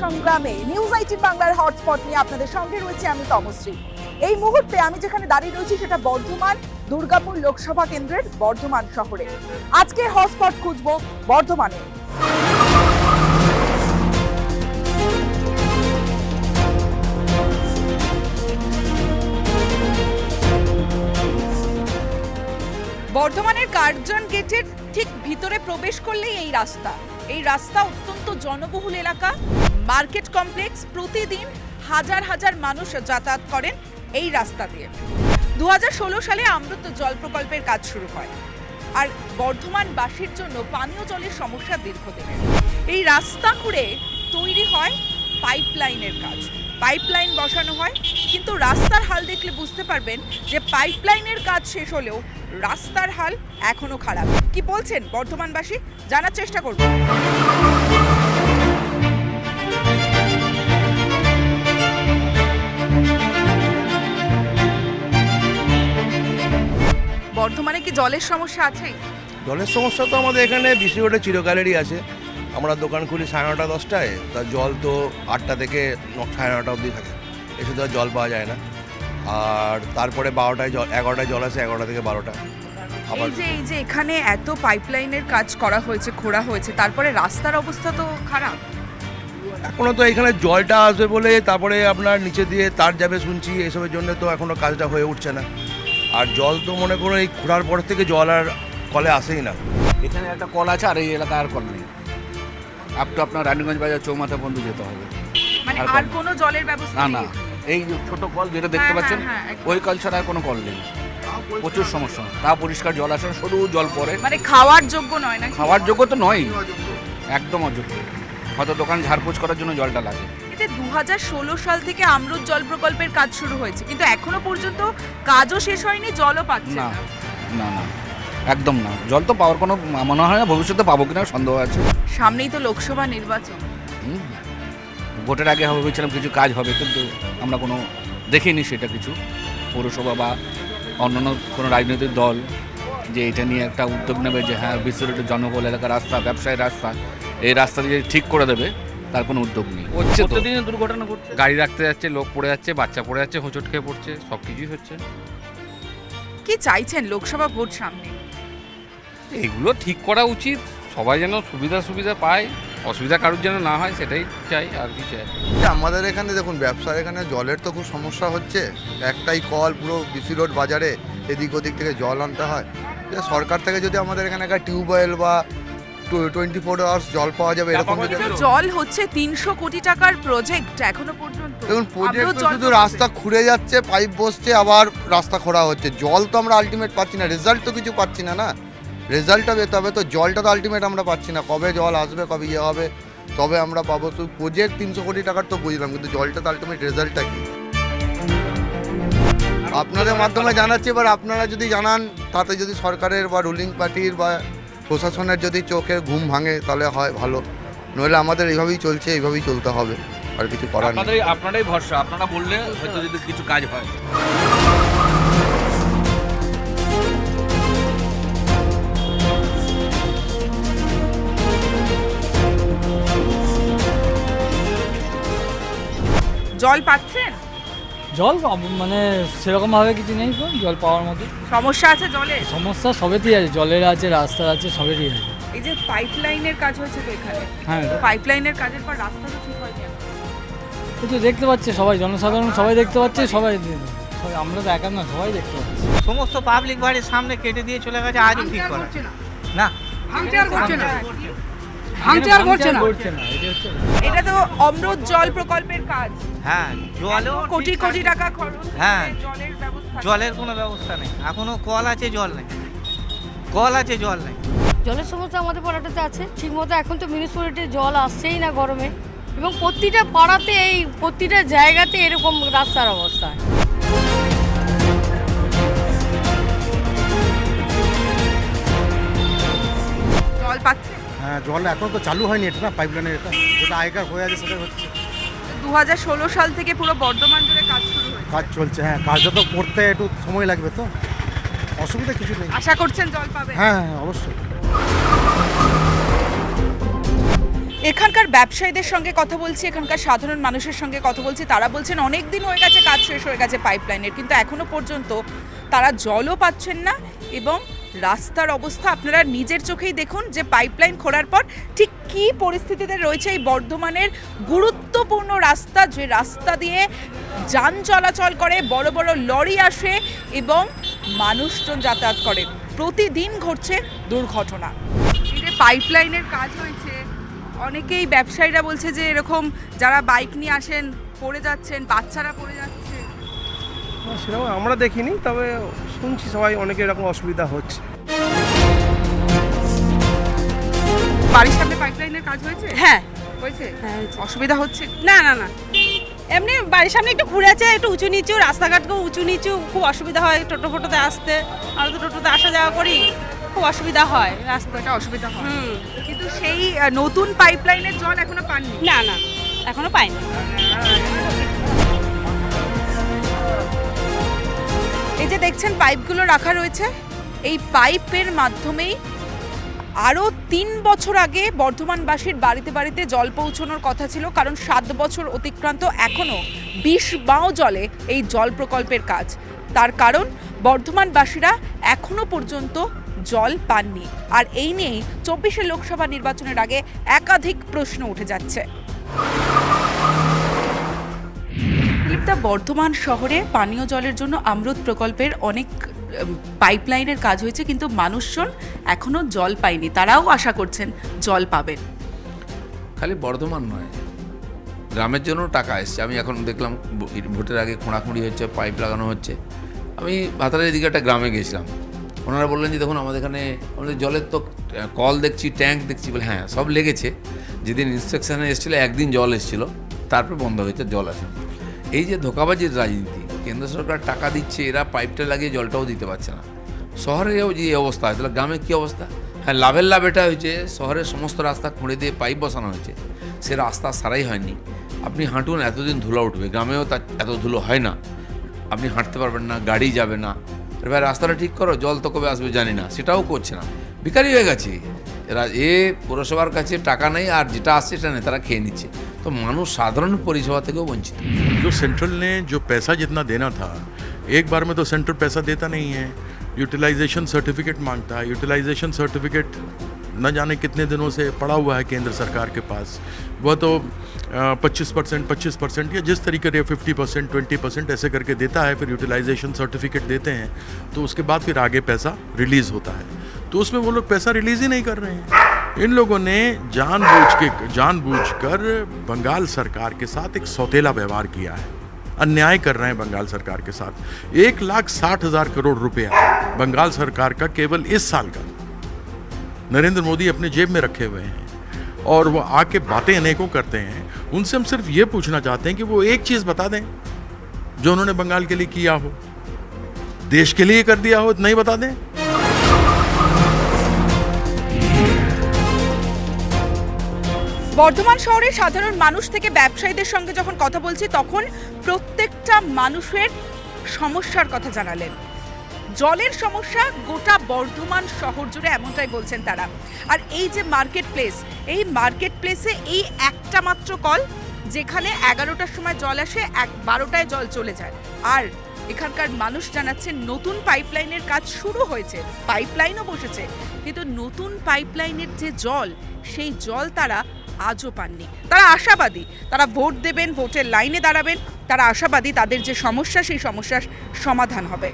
সংগ্রামে নিউজ 18 বাংলার হটস্পট নিয়ে আপনাদের সঙ্গে রয়েছে আমি তমশ্রী। এই মুহূর্তে আমি যেখানে দাঁড়িয়ে রয়েছি সেটা বর্ধমান দুর্গাপুর লোকসভা কেন্দ্রের বর্ধমান শহরে। আজকে হটস্পট খুঁজবো বর্ধমানে। বর্ধমানের কার্জন গেটের ঠিক ভিতরে প্রবেশ করলেই এই রাস্তা অত্যন্ত জনবহুল এলাকা, মার্কেট কমপ্লেক্স। প্রতিদিন হাজার হাজার মানুষ যাতায়াত করেন এই রাস্তা দিয়ে। 2016 সালে অমৃত জল প্রকল্পের কাজ শুরু হয়, আর বর্ধমানবাসীর জন্য পানীয় জলের সমস্যা দীর্ঘদিনের। এই রাস্তা খুঁড়ে তৈরি হয় পাইপলাইনের কাজ, পাইপলাইন বসানো হয়, কিন্তু রাস্তার হাল দেখলে বুঝতে পারবেন যে পাইপলাইনের কাজ শেষ হলেও রাস্তার হাল এখনো খারাপ। কি বলছেন বর্ধমানবাসী, জানার চেষ্টা করব। বর্ধমানে কি জলের সমস্যা আছে? জলের সমস্যা তো আমাদের এখানে বিসি রোডে চিরকালেরই আছে। আমরা দোকান খুলি 9:30 10টায়, তার জল তো 8টা থেকে 9:30 অবধি থাকে, এসে তো আর জল পাওয়া যায় না। আর তারপরে 12টায় জল, 11টায় জল আসে, 11টা থেকে 12টা। এই যে এখানে এত পাইপলাইনের কাজ করা হয়েছে, খোঁড়া হয়েছে, তারপরে রাস্তার অবস্থা তো খারাপ। এখনো তো এখানে জলটা আসবে বলে তারপরে আপনার নিচে দিয়ে তার যাবে শুনছি, এসবের জন্য তো এখনো কাজটা হয়ে উঠছে না। আর জল তো মনে করো এই খোঁড়ার পর থেকে জল আর কলে আসেই না। এখানে একটা কল আছে, আর এই এলাকায় আর কল নেই। আপ তো আপনার রানীগঞ্জ বাজার চৌমাথা বন্ধু যেতে হবে। মানে আর কোনো জলের ব্যবস্থা না, এই যে ছোট কল যেটা দেখতে পাচ্ছেন, ওই কল ছাড়া আর কোনো কল নেই। প্রচুর সমস্যা, তা পরিষ্কার জল আসে না, শুধু জল পড়ে। মানে খাওয়ার যোগ্য নয় না? খাওয়ার যোগ্য তো নয়, একদম অযোগ্য। হয়তো দোকান ঝাড়পোছ করার জন্য জলটা লাগে। এই যে 2016 সাল থেকে অমৃত জল প্রকল্পের কাজ শুরু হয়েছে, কিন্তু এখনো পর্যন্ত কাজও শেষ হয়নি, জলও পাচ্ছে না, না। না না, একদম না। জল তো পাওয়ার কোনো মনে হয় না, ভবিষ্যতে পাবো কিনা সন্দেহ আছে। সামনেই তো লোকসভা নির্বাচন। ভোটের আগে ভেবেছিলাম কিছু কাজ হবে, কিন্তু আমরা কোনো দেখিনি সেটা কিছু। পৌরসভা বা অন্যান্য কোনো রাজনৈতিক দল যে এটা নিয়ে একটা উদ্যোগ নেবে যে হ্যাঁ বিশ্বরোড জনবহুল এলাকার রাস্তা, ব্যবসায়ী রাস্তা, এই রাস্তা দিয়ে ঠিক করে দেবে, তার কোনো উদ্যোগ নেই। হচ্ছে তো প্রতিদিন দুর্ঘটনা ঘটছে, গাড়ি রাখতে যাচ্ছে, লোক পড়ে যাচ্ছে, বাচ্চা পড়ে যাচ্ছে, হোঁচট খেয়ে পড়ছে, সব কিছুই হচ্ছে। কি চাইছেন লোকসভা ভোট সামনে? এগুলো ঠিক করা উচিত, সবাই যেন সুবিধা পায়, অসুবিধা কারোর যেন না হয়, সেটাই চাই। আর কি চাই? আমাদের এখানে দেখুন ব্যবসার এখানে জলের তো খুব সমস্যা হচ্ছে। একটাই কল, পুরো বিসি রোড বাজারে এদিক ওদিক থেকে জল আনতে হয়। সরকার থেকে যদি আমাদের এখানে একটা টিউবওয়েল বা 24 আওয়ার্স জল পাওয়া যাবে এরকম যদি। জল হচ্ছে 300 কোটি টাকার প্রজেক্ট এখনো পর্যন্ত। দেখুন প্রজেক্ট শুধু রাস্তা খুঁড়ে যাচ্ছে, পাইপ বসছে, আবার রাস্তা খোঁড়া হচ্ছে। জল তো আমরা আলটিমেট পাচ্ছি না, রেজাল্ট তো কিছু পাচ্ছি না। না, রেজাল্টটা পেতে হবে তো, জলটা তো আলটিমেট আমরা পাচ্ছি না। কবে জল আসবে, কবে ইয়ে হবে, তবে আমরা পাবো। শুধু প্রজেক্ট 300 কোটি টাকার তো বুঝলাম, কিন্তু জলটা তো আলটিমেট রেজাল্টটা কি আপনাদের মাধ্যমে জানাচ্ছি। এবার আপনারা যদি জানান, তাতে যদি সরকারের বা রুলিং পার্টির বা প্রশাসনের যদি চোখে ঘুম ভাঙে তাহলে হয় ভালো, নইলে আমাদের এইভাবেই চলছে, এইভাবেই চলতে হবে, আর কিছু করার নেই। আপনারাই ভরসা, আপনারা বললে হয়তো যদি কিছু কাজ হয়। জল পাচ্ছেন? জল মানে সেরকম ভাবে কিছু নেই তো, জল পাওয়ার মতো সমস্যা আছে জলের? সমস্যা সবেতেই আছে, জলের আছে, রাস্তার আছে, সবেরই আছে। এই যে পাইপলাইনের কাজ হয়েছে তো এখানে, হ্যাঁ, পাইপলাইনের কাজের পর রাস্তা তো ঠিক হয়নি। এই তো দেখতে পাচ্ছে সবাই, জনসাধারণ সবাই দেখতে পাচ্ছে, সবাই আমরা তো একা না, সবাই দেখতে পাচ্ছি। সমস্ত পাবলিক বাড়ির সামনে কেটে দিয়ে চলে গেছে, আজও ঠিক করা না। এটা তো অমৃত জল প্রকল্পের কাজ। হ্যাঁ, জলেও কোটি কোটি টাকা খরচ। হ্যাঁ, জলের ব্যবস্থা, জলের কোনো ব্যবস্থা নেই। এখনো কল আছে, জল নেই। কল আছে, জল নেই। জলের সমস্যা আমাদের পাড়াটাতে আছে ঠিকমতো। এখন তো মিউনিসিপ্যালিটি জল আসছেই না গরমে, এবং প্রতিটা পাড়াতে, এই প্রতিটা জায়গাতে এরকম রাস্তার অবস্থা। জল পাচ্ছে? হ্যাঁ, জল এখন তো চালু হয়নি, এটা না পাইপলাইনের, এটা যেটা আগেকার হয়ে আছে সেটা হচ্ছে। 2016 সাল থেকে পুরো বর্ধমান জুড়ে কাজ শুরু হয়েছে। কাজ চলছে, হ্যাঁ, কাজটা তো করতে একটু সময় লাগবে, তো অসুবিধা কিছু নেই। আশা করছেন জল পাবে? হ্যাঁ, অবশ্যই। এখানকার ব্যবসায়ীদের সঙ্গে কথা বলছি, এখানকার সাধারণ মানুষের সঙ্গে কথা বলছি, তারা বলছেন অনেক দিন হয়ে গেছে, কাজ শেষ হয়ে গেছে পাইপলাইনের, কিন্তু এখনো পর্যন্ত তারা জলও পাচ্ছেন না। এবং রাস্তার অবস্থা আপনারা নিজের চোখেই দেখুন যে পাইপলাইন খোঁড়ার পর ঠিক কী পরিস্থিতিতে রয়েছে এই বর্ধমানের গুরুত্বপূর্ণ রাস্তা, যে রাস্তা দিয়ে যান চলাচল করে, বড় বড় লরি আসে এবং মানুষজন যাতায়াত করে। প্রতিদিন ঘটছে দুর্ঘটনা। এই যে পাইপলাইনের কাজ হয়েছে, অনেকেই ব্যবসায়ীরা বলছে যে এরকম যারা বাইক নিয়ে আসেন পড়ে যাচ্ছেন, বাচ্চারা পড়ে যাচ্ছে। সেরকম আমরা দেখিনি, তবে শুনছি সবাই অনেকে এরকম অসুবিধা হচ্ছে। বাড়ির সামনে পাইপলাইনের কাজ হয়েছে? হ্যাঁ হয়েছে। হ্যাঁ অসুবিধা হচ্ছে? না না না, এমনি বাড়ির সামনে একটু ঘুরে আছে, একটু উঁচু নিচু, রাস্তাঘাটকেও উঁচু নিচু, খুব অসুবিধা হয় টোটো ফোটোতে আসতে। আমরা তো টোটোতে আসা যাওয়া করি, খুব অসুবিধা হয় রাস্তাটা, অসুবিধা হয়। কিন্তু সেই নতুন পাইপলাইনের জল এখনো পাননি? না না, এখনো পাইনি। এই যে দেখছেন পাইপগুলো রাখা রয়েছে, এই পাইপের মাধ্যমেই আরও 3 বছর আগে বর্ধমানবাসীর বাড়িতে বাড়িতে জল পৌঁছানোর কথা ছিল, কারণ 7 বছর অতিক্রান্ত, এখনও 20 বাও জলে এই জল প্রকল্পের কাজ। তার কারণ বর্ধমানবাসীরা এখনো পর্যন্ত জল পাননি। আর এই নিয়েই 24 লোকসভা নির্বাচনের আগে একাধিক প্রশ্ন উঠে যাচ্ছে। দিলীপদা, বর্ধমান শহরে পানীয় জলের জন্য অমৃত প্রকল্পের অনেক পাইপলাইনের কাজ হয়েছে, কিন্তু মানুষজন এখনো জল পায়নি, তারাও আশা করছেন জল পাবেন। খালি বর্ধমান নয়, গ্রামের জন্য টাকা এসছে। আমি এখন দেখলাম ভোটের আগে খোঁড়াখুঁড়ি হচ্ছে, পাইপ লাগানো হচ্ছে। আমি ভাতারের দিকে একটা গ্রামে গেছিলাম, ওনারা বললেন যে দেখুন আমাদের এখানে আমাদের জলের তো কল দেখছি, ট্যাঙ্ক দেখছি। বলে হ্যাঁ, সব লেগেছে। যেদিন ইন্সপেকশানে এসেছিলো একদিন জল এসেছিলো, তারপর বন্ধ হয়েছে, জল আসে। এই যে ধোঁকাবাজির রাজনীতি, কেন্দ্র সরকার টাকা দিচ্ছে, এরা পাইপটা লাগিয়ে জলটাও দিতে পারছে না। শহরেও যে অবস্থা হয়, তাহলে গ্রামে কী অবস্থা? হ্যাঁ, লাভের লাভ এটা হয়েছে, শহরের সমস্ত রাস্তা খুঁড়ে দিয়ে পাইপ বসানো হয়েছে, সে রাস্তা সারাই হয়নি। আপনি হাঁটুন, এতদিন ধুলো উঠবে, গ্রামেও তার এত ধুলো হয় না, আপনি হাঁটতে পারবেন না, গাড়ি যাবে না। এবার রাস্তাটা ঠিক করো, জল তো কবে আসবে জানি না, সেটাও করছে না, বেকারি হয়ে গেছে এরা। পৌরসভার কাছে টাকা নেই, আর যেটা আসছে সেটা নেই, তারা খেয়ে নিচ্ছে। तो मानुष साधारण परिसेवा থেকেও वंचित। जो सेंट्रल ने जो पैसा जितना देना था, एक बार में तो सेंट्रल पैसा देता नहीं है, यूटिलाइजेशन सर्टिफिकेट मांगता है। यूटिलाइजेशन सर्टिफिकेट न जाने कितने दिनों से पड़ा हुआ है केंद्र सरकार के पास। वह तो 25% या जिस तरीके से 50%, 20% ऐसे करके देता है, फिर यूटिलाइजेशन सर्टिफिकेट देते हैं, तो उसके बाद फिर आगे पैसा रिलीज़ होता है। तो उसमें वो लोग पैसा रिलीज़ ही नहीं कर रहे हैं। इन लोगों ने जानबूझकर बंगाल सरकार के साथ एक सौतेला व्यवहार किया है, अन्याय कर रहे हैं बंगाल सरकार के साथ। 1,60,000 करोड़ रुपया बंगाल सरकार का केवल इस साल का नरेंद्र मोदी अपने जेब में रखे हुए हैं, और वो आके बातें अनेकों करते हैं। उनसे हम सिर्फ ये पूछना चाहते हैं कि वो एक चीज़ बता दें जो उन्होंने बंगाल के लिए किया हो, देश के लिए कर दिया हो, नहीं बता दें। বর্ধমান শহরে সাধারণ মানুষ থেকে ব্যবসায়ীদের সঙ্গে যখন কথা বলছি, তখন প্রত্যেকটা মানুষের সমস্যার কথা জানালেন। জলের সমস্যা গোটা বর্ধমান শহর জুড়ে, এমনটাই বলছেন তারা। আর এই যে মার্কেট প্লেস, এই মার্কেট প্লেসে এই একটা মাত্র কল, যেখানে 11টার সময় জল আসে, 12টায় জল চলে যায়। আর এখানকার মানুষ জানাচ্ছেন নতুন পাইপলাইনের কাজ শুরু হয়েছে, পাইপলাইনও বসেছে, কিন্তু নতুন পাইপলাইনের যে জল, সেই জল তারা আজও পাননি। তারা আশাবাদী, তারা ভোট দেবেন, ভোটের লাইনে দাঁড়াবেন, তারা আশাবাদী তাদের যে সমস্যা, সেই সমস্যার সমাধান হবে।